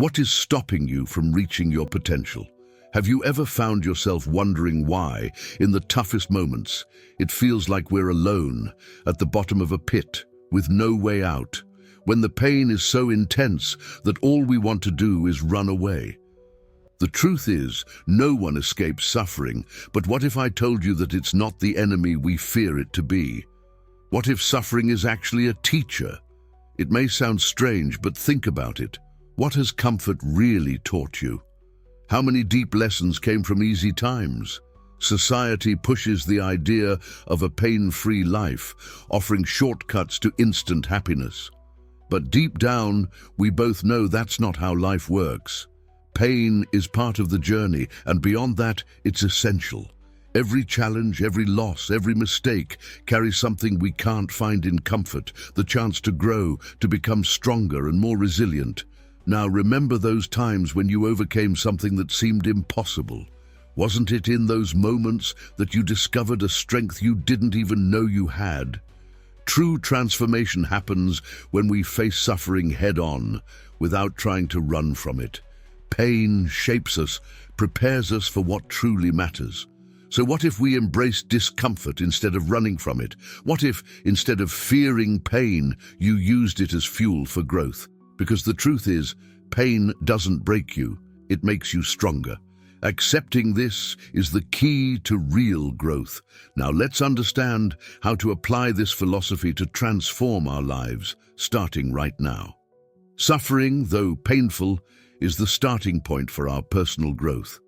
What is stopping you from reaching your potential? Have you ever found yourself wondering why, in the toughest moments, it feels like we're alone, at the bottom of a pit, with no way out, when the pain is so intense that all we want to do is run away? The truth is, no one escapes suffering, but what if I told you that it's not the enemy we fear it to be? What if suffering is actually a teacher? It may sound strange, but think about it. What has comfort really taught you? How many deep lessons came from easy times? Society pushes the idea of a pain-free life, offering shortcuts to instant happiness. But deep down, we both know that's not how life works. Pain is part of the journey, and beyond that, it's essential. Every challenge, every loss, every mistake carries something we can't find in comfort, the chance to grow, to become stronger and more resilient. Now remember those times when you overcame something that seemed impossible. Wasn't it in those moments that you discovered a strength you didn't even know you had? True transformation happens when we face suffering head-on, without trying to run from it. Pain shapes us, prepares us for what truly matters. So what if we embrace discomfort instead of running from it? What if, instead of fearing pain, you used it as fuel for growth? Because the truth is, pain doesn't break you, it makes you stronger. Accepting this is the key to real growth. Now let's understand how to apply this philosophy to transform our lives, starting right now. Suffering, though painful, is the starting point for our personal growth.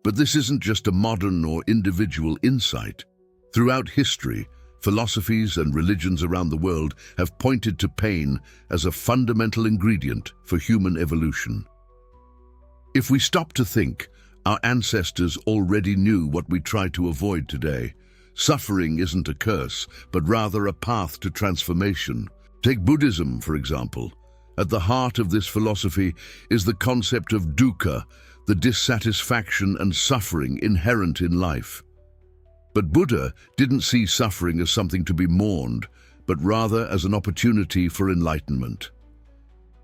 But this isn't just a modern or individual insight. Throughout history, philosophies and religions around the world have pointed to pain as a fundamental ingredient for human evolution. If we stop to think, our ancestors already knew what we try to avoid today. Suffering isn't a curse, but rather a path to transformation. Take Buddhism, for example. At the heart of this philosophy is the concept of dukkha, the dissatisfaction and suffering inherent in life. But Buddha didn't see suffering as something to be mourned, but rather as an opportunity for enlightenment.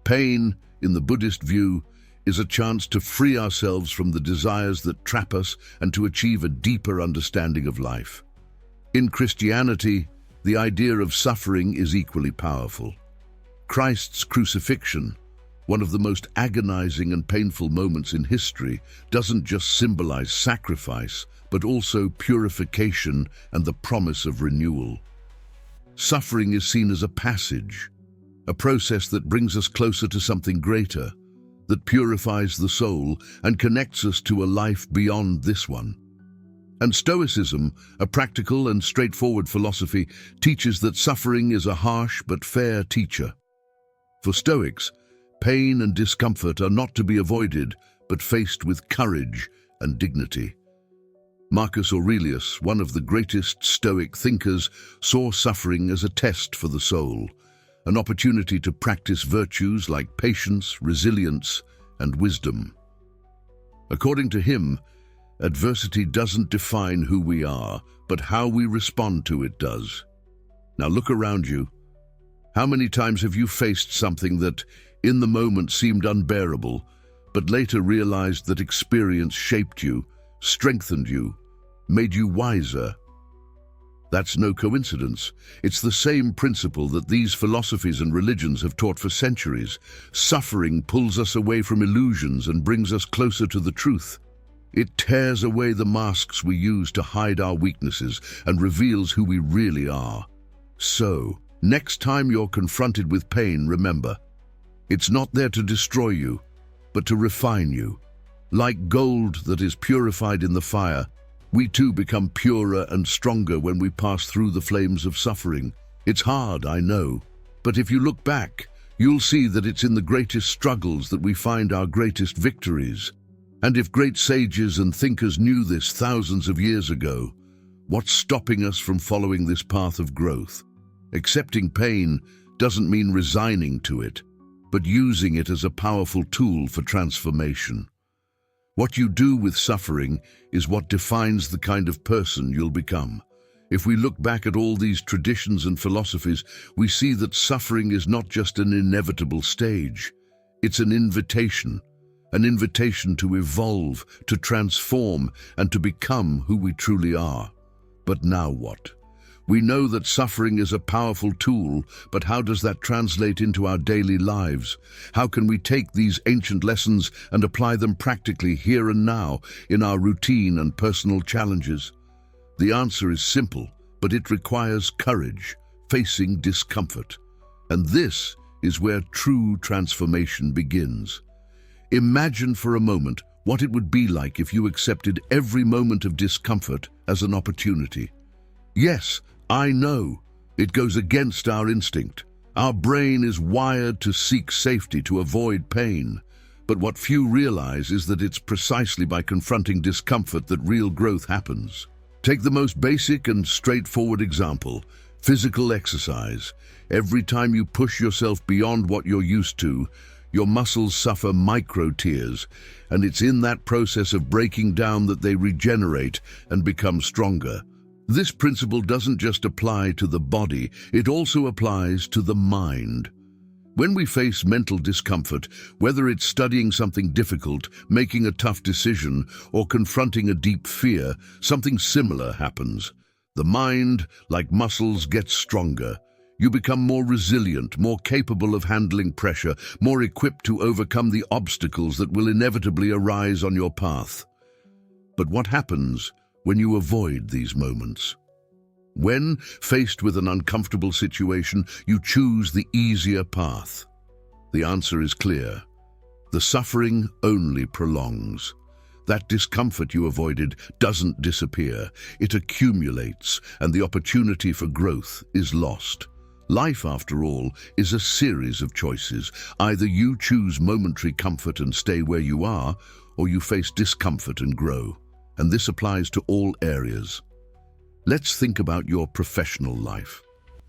Pain, in the Buddhist view, is a chance to free ourselves from the desires that trap us and to achieve a deeper understanding of life. In Christianity, the idea of suffering is equally powerful. Christ's crucifixion, one of the most agonizing and painful moments in history, doesn't just symbolize sacrifice, but also purification and the promise of renewal. Suffering is seen as a passage, a process that brings us closer to something greater, that purifies the soul and connects us to a life beyond this one. And Stoicism, a practical and straightforward philosophy, teaches that suffering is a harsh but fair teacher. For Stoics, pain and discomfort are not to be avoided, but faced with courage and dignity. Marcus Aurelius, one of the greatest Stoic thinkers, saw suffering as a test for the soul, an opportunity to practice virtues like patience, resilience, and wisdom. According to him, adversity doesn't define who we are, but how we respond to it does. Now look around you. How many times have you faced something that, in the moment, seemed unbearable, but later realized that experience shaped you, strengthened you, made you wiser? That's no coincidence. It's the same principle that these philosophies and religions have taught for centuries. Suffering pulls us away from illusions and brings us closer to the truth. It tears away the masks we use to hide our weaknesses and reveals who we really are. So, next time you're confronted with pain, remember, it's not there to destroy you, but to refine you. Like gold that is purified in the fire, we too become purer and stronger when we pass through the flames of suffering. It's hard, I know, but if you look back, you'll see that it's in the greatest struggles that we find our greatest victories. And if great sages and thinkers knew this thousands of years ago, what's stopping us from following this path of growth? Accepting pain doesn't mean resigning to it, but using it as a powerful tool for transformation. What you do with suffering is what defines the kind of person you'll become. If we look back at all these traditions and philosophies, we see that suffering is not just an inevitable stage. It's an invitation to evolve, to transform, and to become who we truly are. But now what? We know that suffering is a powerful tool, but how does that translate into our daily lives? How can we take these ancient lessons and apply them practically here and now in our routine and personal challenges? The answer is simple, but it requires courage, facing discomfort. And this is where true transformation begins. Imagine for a moment what it would be like if you accepted every moment of discomfort as an opportunity. Yes, I know, it goes against our instinct. Our brain is wired to seek safety, to avoid pain. But what few realize is that it's precisely by confronting discomfort that real growth happens. Take the most basic and straightforward example, physical exercise. Every time you push yourself beyond what you're used to, your muscles suffer micro tears, and it's in that process of breaking down that they regenerate and become stronger. This principle doesn't just apply to the body, it also applies to the mind. When we face mental discomfort, whether it's studying something difficult, making a tough decision, or confronting a deep fear, something similar happens. The mind, like muscles, gets stronger. You become more resilient, more capable of handling pressure, more equipped to overcome the obstacles that will inevitably arise on your path. But what happens when you avoid these moments? When, faced with an uncomfortable situation, you choose the easier path? The answer is clear. The suffering only prolongs. That discomfort you avoided doesn't disappear. It accumulates, and the opportunity for growth is lost. Life, after all, is a series of choices. Either you choose momentary comfort and stay where you are, or you face discomfort and grow. And this applies to all areas. Let's think about your professional life.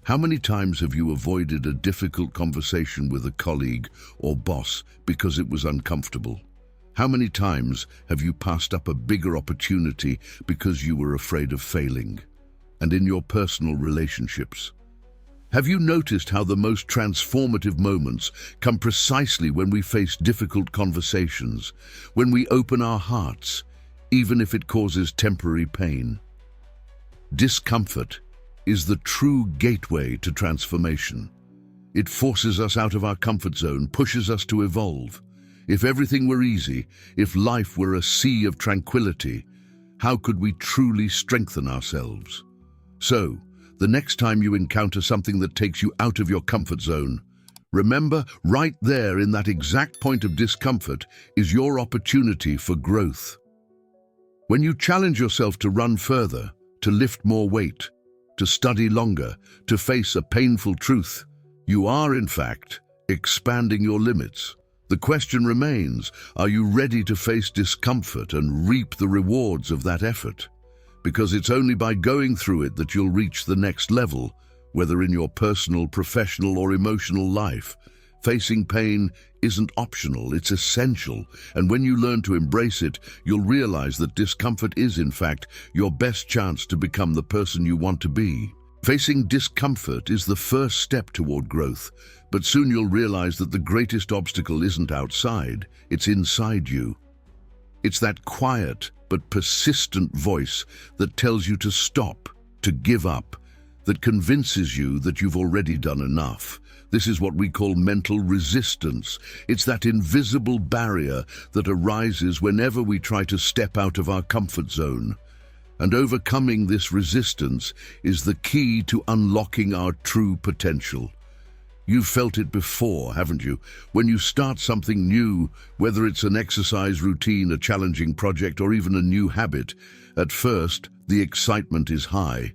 How many times have you avoided a difficult conversation with a colleague or boss because it was uncomfortable? How many times have you passed up a bigger opportunity because you were afraid of failing? And in your personal relationships, have you noticed how the most transformative moments come precisely when we face difficult conversations, when we open our hearts, even if it causes temporary pain? Discomfort is the true gateway to transformation. It forces us out of our comfort zone, pushes us to evolve. If everything were easy, if life were a sea of tranquility, how could we truly strengthen ourselves? So, the next time you encounter something that takes you out of your comfort zone, remember, right there in that exact point of discomfort is your opportunity for growth. When you challenge yourself to run further, to lift more weight, to study longer, to face a painful truth, you are, in fact, expanding your limits. The question remains, are you ready to face discomfort and reap the rewards of that effort? Because it's only by going through it that you'll reach the next level, whether in your personal, professional, or emotional life. Facing pain isn't optional, it's essential, and when you learn to embrace it, you'll realize that discomfort is, in fact, your best chance to become the person you want to be. Facing discomfort is the first step toward growth, but soon you'll realize that the greatest obstacle isn't outside, it's inside you. It's that quiet but persistent voice that tells you to stop, to give up, that convinces you that you've already done enough. This is what we call mental resistance. It's that invisible barrier that arises whenever we try to step out of our comfort zone. And overcoming this resistance is the key to unlocking our true potential. You've felt it before, haven't you? When you start something new, whether it's an exercise routine, a challenging project, or even a new habit, at first, the excitement is high.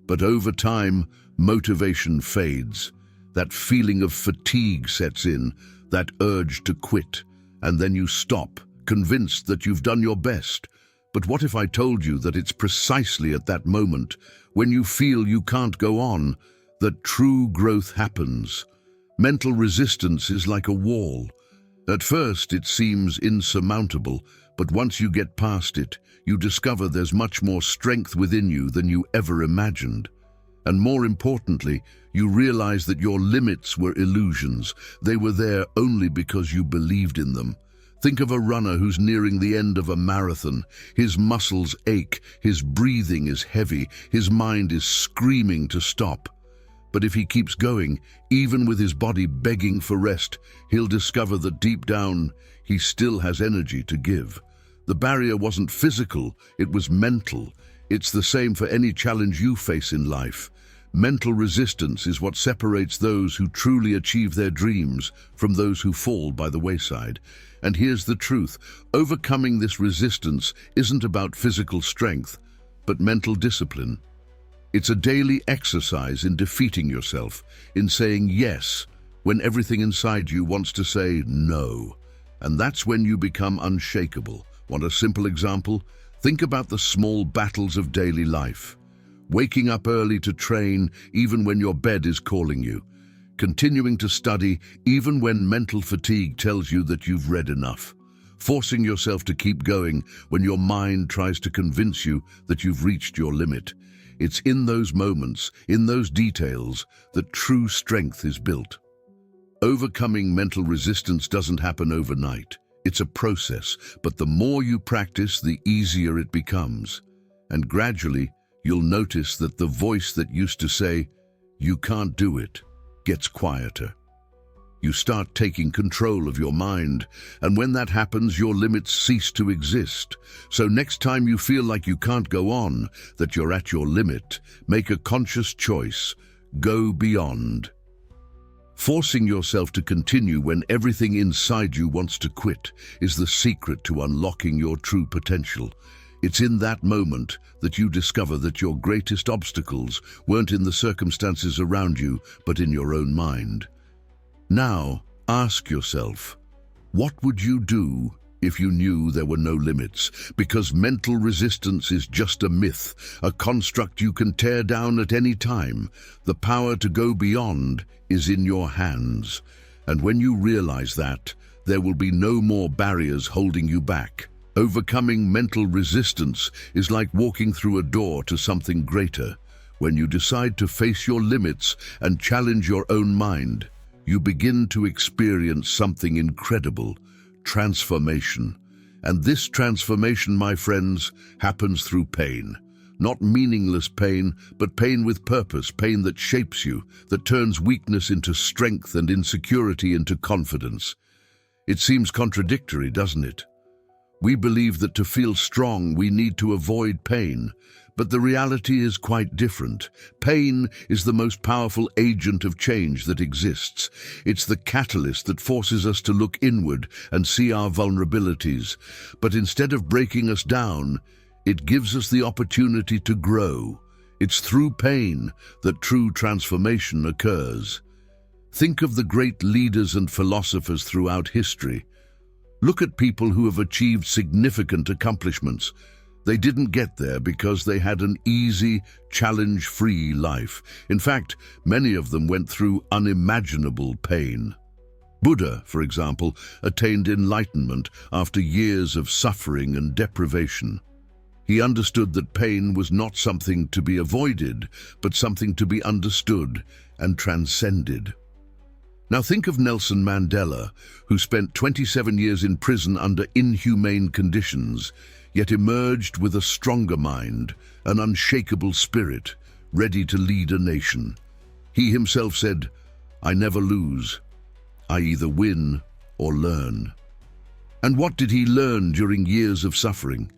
But over time, motivation fades. That feeling of fatigue sets in, that urge to quit, and then you stop, convinced that you've done your best. But what if I told you that it's precisely at that moment, when you feel you can't go on, that true growth happens? Mental resistance is like a wall. At first, it seems insurmountable, but once you get past it, you discover there's much more strength within you than you ever imagined. And more importantly, you realize that your limits were illusions. They were there only because you believed in them. Think of a runner who's nearing the end of a marathon. His muscles ache, his breathing is heavy, his mind is screaming to stop. But if he keeps going, even with his body begging for rest, he'll discover that deep down, he still has energy to give. The barrier wasn't physical, it was mental. It's the same for any challenge you face in life. Mental resistance is what separates those who truly achieve their dreams from those who fall by the wayside. And here's the truth: overcoming this resistance isn't about physical strength, but mental discipline. It's a daily exercise in defeating yourself, in saying yes when everything inside you wants to say no. And that's when you become unshakable. Want a simple example? Think about the small battles of daily life. Waking up early to train even when your bed is calling you. Continuing to study even when mental fatigue tells you that you've read enough. Forcing yourself to keep going when your mind tries to convince you that you've reached your limit. It's in those moments, in those details, that true strength is built. Overcoming mental resistance doesn't happen overnight. It's a process, but the more you practice, the easier it becomes. And gradually, you'll notice that the voice that used to say, "You can't do it," gets quieter. You start taking control of your mind, and when that happens, your limits cease to exist. So next time you feel like you can't go on, that you're at your limit, make a conscious choice. Go beyond. Forcing yourself to continue when everything inside you wants to quit is the secret to unlocking your true potential. It's in that moment that you discover that your greatest obstacles weren't in the circumstances around you, but in your own mind. Now, ask yourself, what would you do if you knew there were no limits? Because mental resistance is just a myth, a construct you can tear down at any time. The power to go beyond is in your hands. And when you realize that, there will be no more barriers holding you back. Overcoming mental resistance is like walking through a door to something greater. When you decide to face your limits and challenge your own mind, you begin to experience something incredible: transformation. And this transformation, my friends, happens through pain. Not meaningless pain, but pain with purpose, pain that shapes you, that turns weakness into strength and insecurity into confidence. It seems contradictory, doesn't it? We believe that to feel strong, we need to avoid pain. But the reality is quite different. Pain is the most powerful agent of change that exists. It's the catalyst that forces us to look inward and see our vulnerabilities. But instead of breaking us down, it gives us the opportunity to grow. It's through pain that true transformation occurs. Think of the great leaders and philosophers throughout history. Look at people who have achieved significant accomplishments. They didn't get there because they had an easy, challenge-free life. In fact, many of them went through unimaginable pain. Buddha, for example, attained enlightenment after years of suffering and deprivation. He understood that pain was not something to be avoided, but something to be understood and transcended. Now think of Nelson Mandela, who spent 27 years in prison under inhumane conditions, yet emerged with a stronger mind, an unshakable spirit, ready to lead a nation. He himself said, "I never lose. I either win or learn." And what did he learn during years of suffering?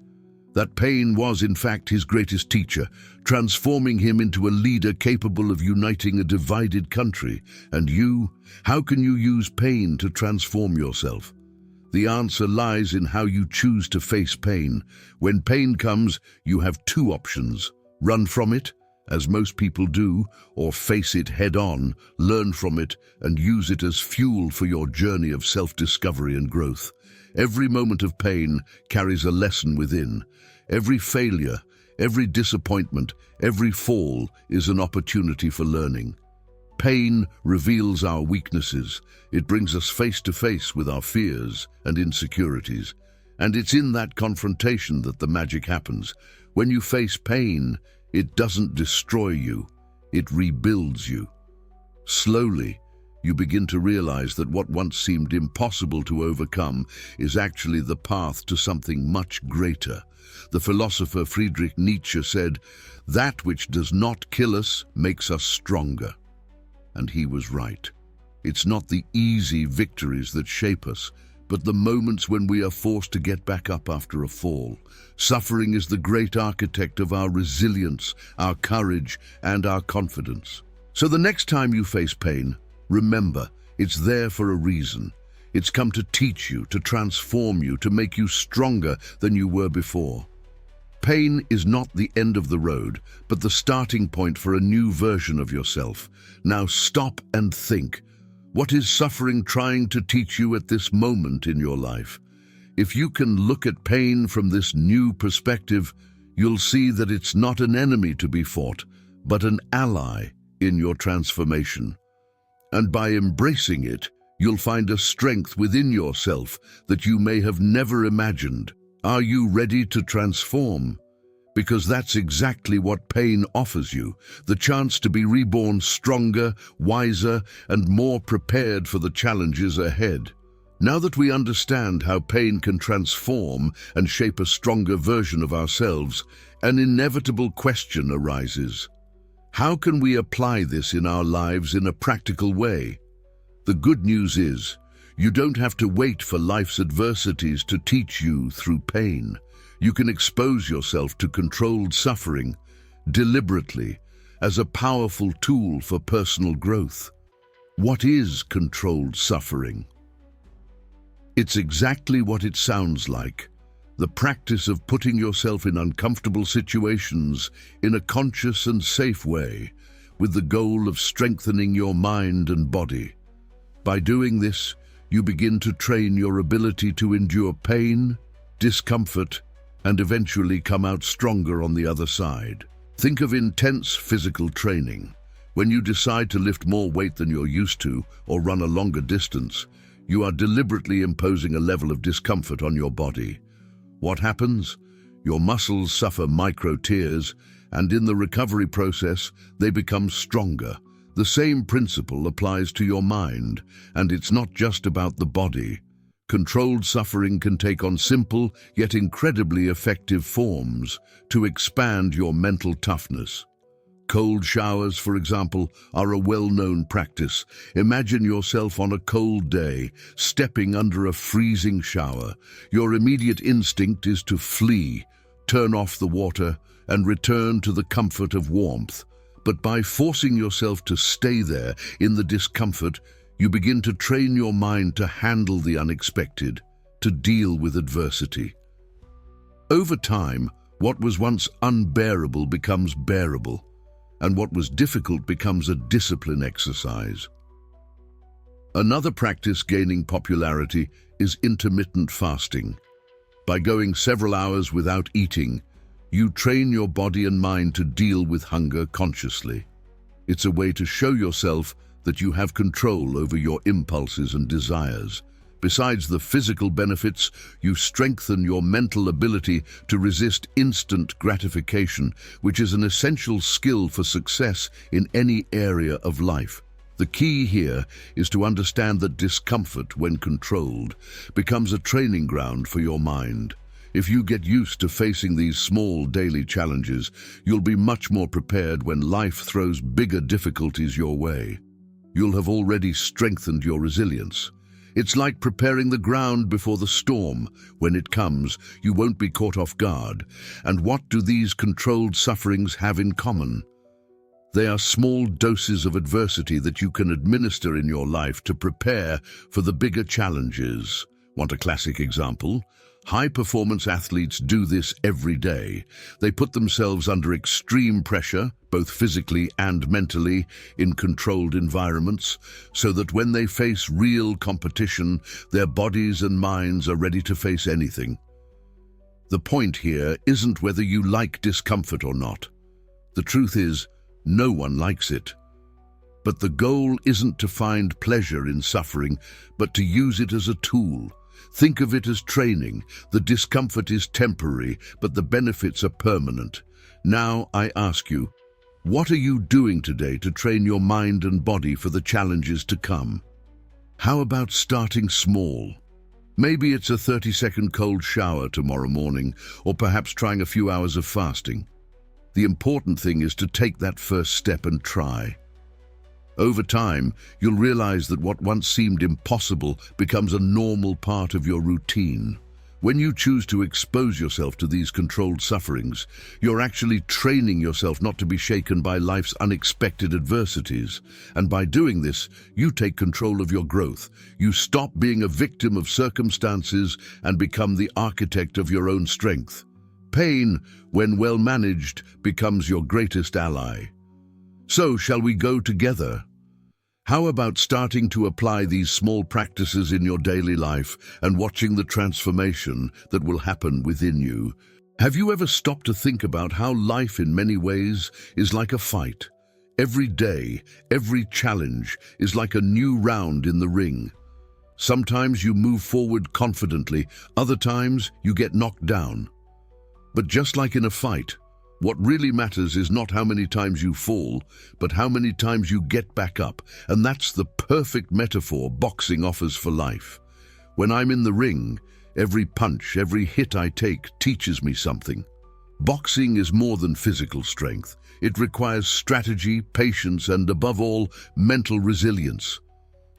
That pain was, in fact, his greatest teacher, transforming him into a leader capable of uniting a divided country. And you, how can you use pain to transform yourself? The answer lies in how you choose to face pain. When pain comes, you have two options: run from it, as most people do, or face it head-on, learn from it, and use it as fuel for your journey of self-discovery and growth. Every moment of pain carries a lesson within. Every failure, every disappointment, every fall is an opportunity for learning. Pain reveals our weaknesses. It brings us face to face with our fears and insecurities. And it's in that confrontation that the magic happens. When you face pain, it doesn't destroy you. It rebuilds you. Slowly, you begin to realize that what once seemed impossible to overcome is actually the path to something much greater. The philosopher Friedrich Nietzsche said, "That which does not kill us makes us stronger." And he was right. It's not the easy victories that shape us, but the moments when we are forced to get back up after a fall. Suffering is the great architect of our resilience, our courage, and our confidence. So the next time you face pain, remember, it's there for a reason. It's come to teach you, to transform you, to make you stronger than you were before. Pain is not the end of the road, but the starting point for a new version of yourself. Now stop and think. What is suffering trying to teach you at this moment in your life? If you can look at pain from this new perspective, you'll see that it's not an enemy to be fought, but an ally in your transformation. And by embracing it, you'll find a strength within yourself that you may have never imagined. Are you ready to transform? Because that's exactly what pain offers you, the chance to be reborn stronger, wiser, and more prepared for the challenges ahead. Now that we understand how pain can transform and shape a stronger version of ourselves, an inevitable question arises. How can we apply this in our lives in a practical way? The good news is, you don't have to wait for life's adversities to teach you through pain. You can expose yourself to controlled suffering deliberately as a powerful tool for personal growth. What is controlled suffering? It's exactly what it sounds like. The practice of putting yourself in uncomfortable situations in a conscious and safe way, with the goal of strengthening your mind and body. By doing this, you begin to train your ability to endure pain, discomfort, and eventually come out stronger on the other side. Think of intense physical training. When you decide to lift more weight than you're used to or run a longer distance, you are deliberately imposing a level of discomfort on your body. What happens? Your muscles suffer micro tears, and in the recovery process, they become stronger. The same principle applies to your mind, and it's not just about the body. Controlled suffering can take on simple, yet incredibly effective forms to expand your mental toughness. Cold showers, for example, are a well-known practice. Imagine yourself on a cold day, stepping under a freezing shower. Your immediate instinct is to flee, turn off the water, and return to the comfort of warmth. But by forcing yourself to stay there in the discomfort, you begin to train your mind to handle the unexpected, to deal with adversity. Over time, what was once unbearable becomes bearable, and what was difficult becomes a discipline exercise. Another practice gaining popularity is intermittent fasting. By going several hours without eating, you train your body and mind to deal with hunger consciously. It's a way to show yourself that you have control over your impulses and desires. Besides the physical benefits, you strengthen your mental ability to resist instant gratification, which is an essential skill for success in any area of life. The key here is to understand that discomfort, when controlled, becomes a training ground for your mind. If you get used to facing these small daily challenges, you'll be much more prepared when life throws bigger difficulties your way. You'll have already strengthened your resilience. It's like preparing the ground before the storm. When it comes, you won't be caught off guard. And what do these controlled sufferings have in common? They are small doses of adversity that you can administer in your life to prepare for the bigger challenges. Want a classic example? High-performance athletes do this every day. They put themselves under extreme pressure, both physically and mentally, in controlled environments, so that when they face real competition, their bodies and minds are ready to face anything. The point here isn't whether you like discomfort or not. The truth is, no one likes it. But the goal isn't to find pleasure in suffering, but to use it as a tool. Think of it as training. The discomfort is temporary, but the benefits are permanent. Now I ask you, What are you doing today to train your mind and body for the challenges to come? How about starting small? Maybe it's a 30-second cold shower tomorrow morning, or perhaps trying a few hours of fasting. The important thing is to take that first step and try. Over time, you'll realize that what once seemed impossible becomes a normal part of your routine. When you choose to expose yourself to these controlled sufferings, you're actually training yourself not to be shaken by life's unexpected adversities. And by doing this, you take control of your growth. You stop being a victim of circumstances and become the architect of your own strength. Pain, when well managed, becomes your greatest ally. So, shall we go together? How about starting to apply these small practices in your daily life and watching the transformation that will happen within you? Have you ever stopped to think about how life in many ways is like a fight? Every day, every challenge is like a new round in the ring. Sometimes you move forward confidently, other times you get knocked down. But just like in a fight, what really matters is not how many times you fall, but how many times you get back up. And that's the perfect metaphor boxing offers for life. When I'm in the ring, every punch, every hit I take teaches me something. Boxing is more than physical strength. It requires strategy, patience, and above all, mental resilience.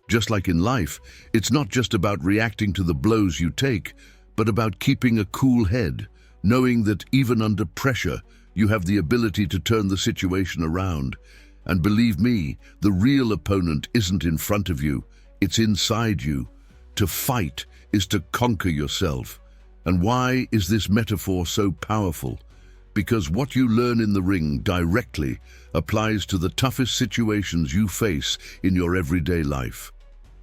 Just like in life, it's not just about reacting to the blows you take, but about keeping a cool head, knowing that even under pressure, you have the ability to turn the situation around. And believe me, the real opponent isn't in front of you, it's inside you. To fight is to conquer yourself. And why is this metaphor so powerful? Because what you learn in the ring directly applies to the toughest situations you face in your everyday life.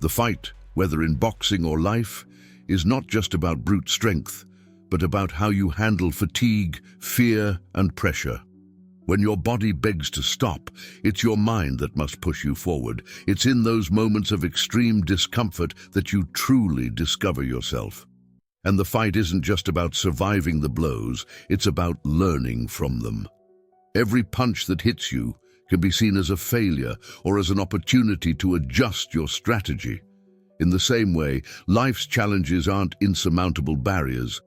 The fight, whether in boxing or life, is not just about brute strength, but about how you handle fatigue, fear, and pressure. When your body begs to stop, it's your mind that must push you forward. It's in those moments of extreme discomfort that you truly discover yourself. And the fight isn't just about surviving the blows, it's about learning from them. Every punch that hits you can be seen as a failure or as an opportunity to adjust your strategy. In the same way, life's challenges aren't insurmountable barriers,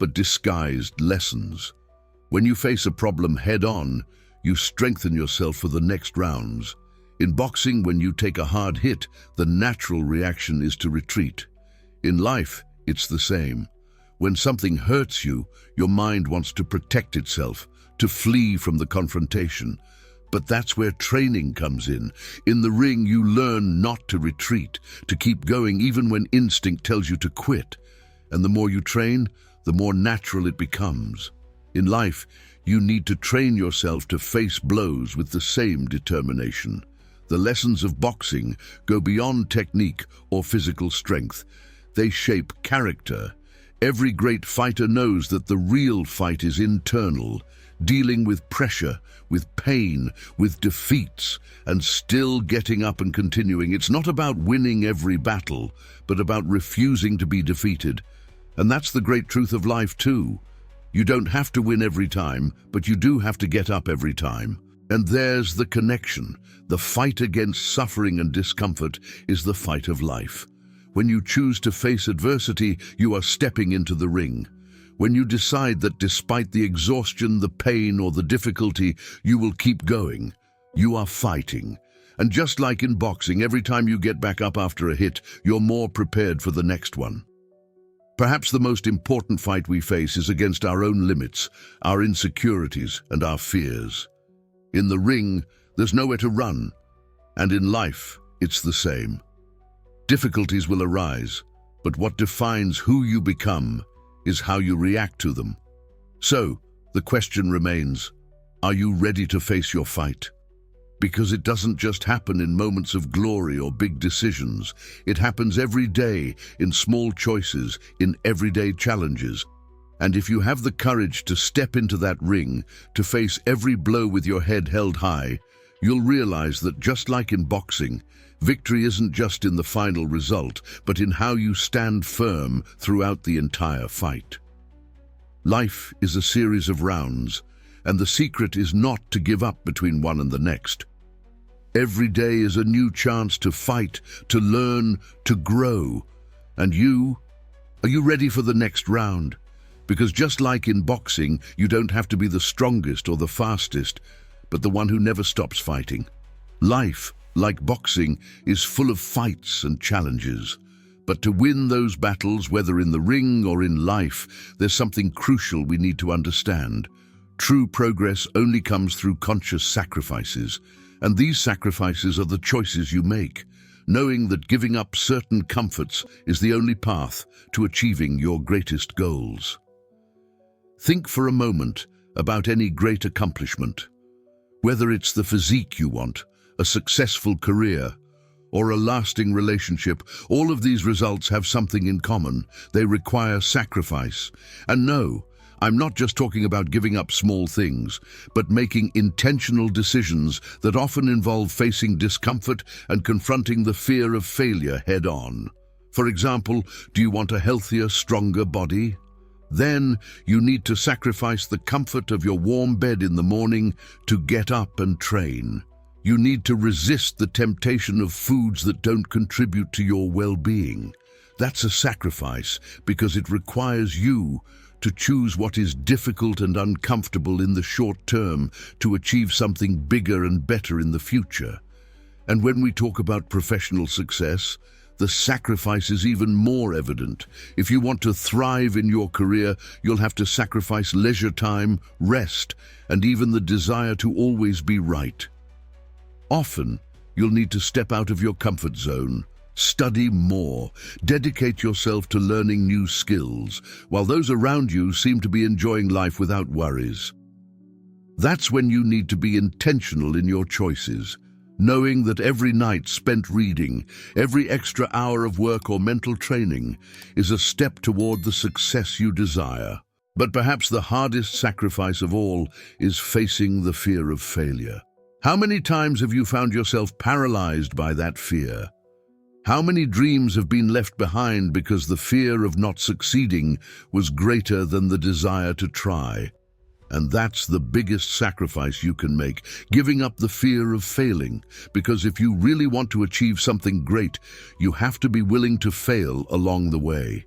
but disguised lessons. When you face a problem head-on, you strengthen yourself for the next rounds. In boxing, when you take a hard hit, the natural reaction is to retreat. In life, it's the same. When something hurts you, your mind wants to protect itself, to flee from the confrontation. But that's where training comes in. In the ring, you learn not to retreat, to keep going even when instinct tells you to quit. And the more you train, the more natural it becomes. In life, you need to train yourself to face blows with the same determination. The lessons of boxing go beyond technique or physical strength. They shape character. Every great fighter knows that the real fight is internal, dealing with pressure, with pain, with defeats, and still getting up and continuing. It's not about winning every battle, but about refusing to be defeated. And that's the great truth of life too. You don't have to win every time, but you do have to get up every time. And there's the connection. The fight against suffering and discomfort is the fight of life. When you choose to face adversity, you are stepping into the ring. When you decide that despite the exhaustion, the pain, or the difficulty, you will keep going, you are fighting. And just like in boxing, every time you get back up after a hit, you're more prepared for the next one. Perhaps the most important fight we face is against our own limits, our insecurities, and our fears. In the ring, there's nowhere to run, and in life, it's the same. Difficulties will arise, but what defines who you become is how you react to them. So, the question remains, are you ready to face your fight? Because it doesn't just happen in moments of glory or big decisions. It happens every day, in small choices, in everyday challenges. And if you have the courage to step into that ring, to face every blow with your head held high, you'll realize that just like in boxing, victory isn't just in the final result, but in how you stand firm throughout the entire fight. Life is a series of rounds, And the secret is not to give up between one and the next. Every day is a new chance to fight, to learn, to grow. And are you ready for the next round? Because just like in boxing, you don't have to be the strongest or the fastest, but the one who never stops fighting. Life, like boxing, is full of fights and challenges. But to win those battles, whether in the ring or in life, there's something crucial we need to understand. True progress only comes through conscious sacrifices, and these sacrifices are the choices you make, knowing that giving up certain comforts is the only path to achieving your greatest goals. Think for a moment about any great accomplishment. Whether it's the physique you want, a successful career, or a lasting relationship, all of these results have something in common. They require sacrifice. And no, I'm not just talking about giving up small things, but making intentional decisions that often involve facing discomfort and confronting the fear of failure head-on. For example, do you want a healthier, stronger body? Then you need to sacrifice the comfort of your warm bed in the morning to get up and train. You need to resist the temptation of foods that don't contribute to your well-being. That's a sacrifice because it requires you to choose what is difficult and uncomfortable in the short term to achieve something bigger and better in the future. And when we talk about professional success, the sacrifice is even more evident. If you want to thrive in your career, you'll have to sacrifice leisure time, rest, and even the desire to always be right. Often, you'll need to step out of your comfort zone, study more, dedicate yourself to learning new skills, while those around you seem to be enjoying life without worries. That's when you need to be intentional in your choices, knowing that every night spent reading, every extra hour of work or mental training is a step toward the success you desire. But perhaps the hardest sacrifice of all is facing the fear of failure. How many times have you found yourself paralyzed by that fear? How many dreams have been left behind because the fear of not succeeding was greater than the desire to try? And that's the biggest sacrifice you can make, giving up the fear of failing. Because if you really want to achieve something great, you have to be willing to fail along the way.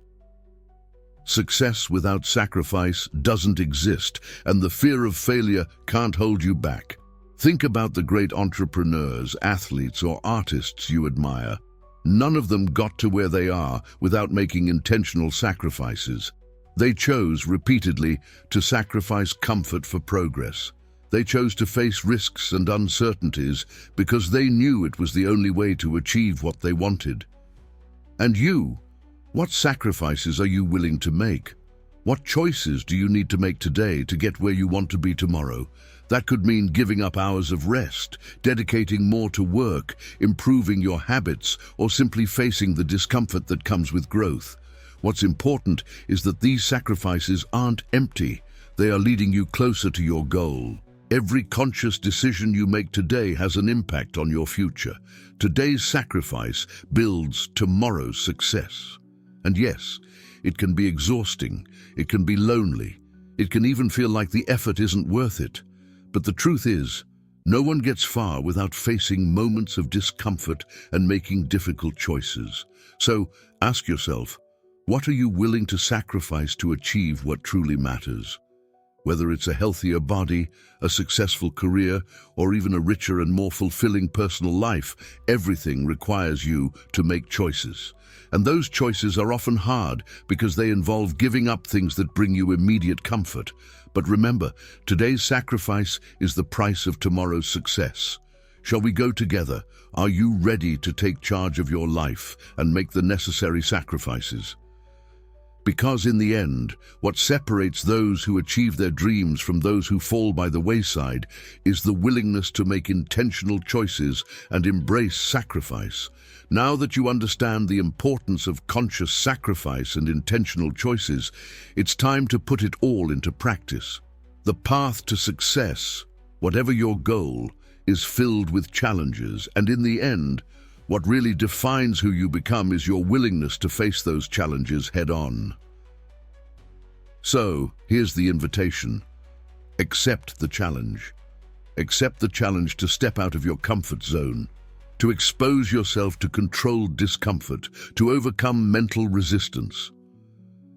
Success without sacrifice doesn't exist, and the fear of failure can't hold you back. Think about the great entrepreneurs, athletes, or artists you admire. None of them got to where they are without making intentional sacrifices. They chose repeatedly to sacrifice comfort for progress. They chose to face risks and uncertainties because they knew it was the only way to achieve what they wanted. And you, what sacrifices are you willing to make? What choices do you need to make today to get where you want to be tomorrow? That could mean giving up hours of rest, dedicating more to work, improving your habits, or simply facing the discomfort that comes with growth. What's important is that these sacrifices aren't empty. They are leading you closer to your goal. Every conscious decision you make today has an impact on your future. Today's sacrifice builds tomorrow's success. And yes, it can be exhausting, it can be lonely, it can even feel like the effort isn't worth it. But the truth is, no one gets far without facing moments of discomfort and making difficult choices. So ask yourself, what are you willing to sacrifice to achieve what truly matters? Whether it's a healthier body, a successful career, or even a richer and more fulfilling personal life, everything requires you to make choices. And those choices are often hard because they involve giving up things that bring you immediate comfort. But remember, today's sacrifice is the price of tomorrow's success. Shall we go together? Are you ready to take charge of your life and make the necessary sacrifices? Because in the end, what separates those who achieve their dreams from those who fall by the wayside is the willingness to make intentional choices and embrace sacrifice. Now that you understand the importance of conscious sacrifice and intentional choices, it's time to put it all into practice. The path to success, whatever your goal, is filled with challenges, and in the end, what really defines who you become is your willingness to face those challenges head-on. So, here's the invitation. Accept the challenge. Accept the challenge to step out of your comfort zone, to expose yourself to controlled discomfort, to overcome mental resistance.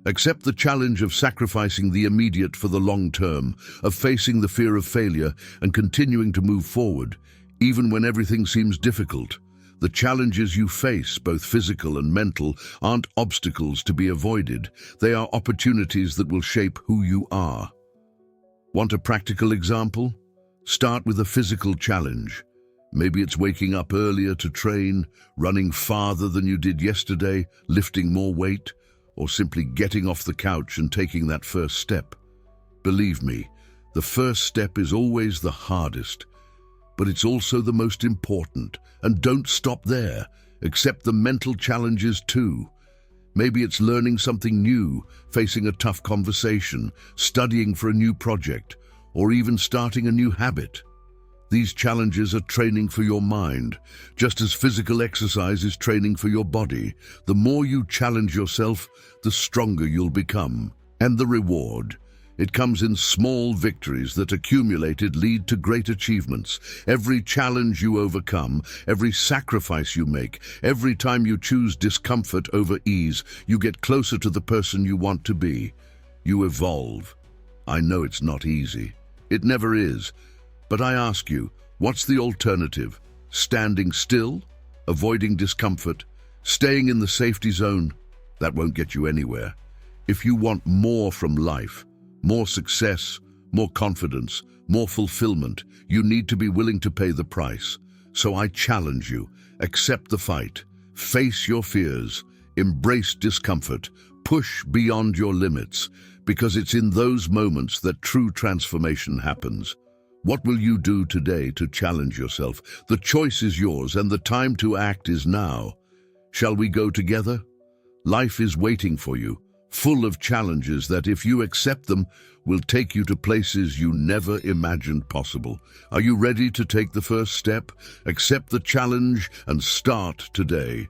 Accept the challenge of sacrificing the immediate for the long term, of facing the fear of failure and continuing to move forward, even when everything seems difficult. The challenges you face, both physical and mental, aren't obstacles to be avoided. They are opportunities that will shape who you are. Want a practical example? Start with a physical challenge. Maybe it's waking up earlier to train, running farther than you did yesterday, lifting more weight, or simply getting off the couch and taking that first step. Believe me, the first step is always the hardest, but it's also the most important. And don't stop there. Accept the mental challenges too. Maybe it's learning something new, facing a tough conversation, studying for a new project, or even starting a new habit. These challenges are training for your mind, just as physical exercise is training for your body. The more you challenge yourself, the stronger you'll become. And the reward, it comes in small victories that accumulated lead to great achievements. Every challenge you overcome, every sacrifice you make, every time you choose discomfort over ease, you get closer to the person you want to be. You evolve. I know it's not easy. It never is. But I ask you, what's the alternative? Standing still? Avoiding discomfort? Staying in the safety zone? That won't get you anywhere. If you want more from life, more success, more confidence, more fulfillment, you need to be willing to pay the price. So I challenge you, accept the fight, face your fears, embrace discomfort, push beyond your limits, because it's in those moments that true transformation happens. What will you do today to challenge yourself? The choice is yours and the time to act is now. Shall we go together? Life is waiting for you, full of challenges that, if you accept them, will take you to places you never imagined possible. Are you ready to take the first step? Accept the challenge and start today.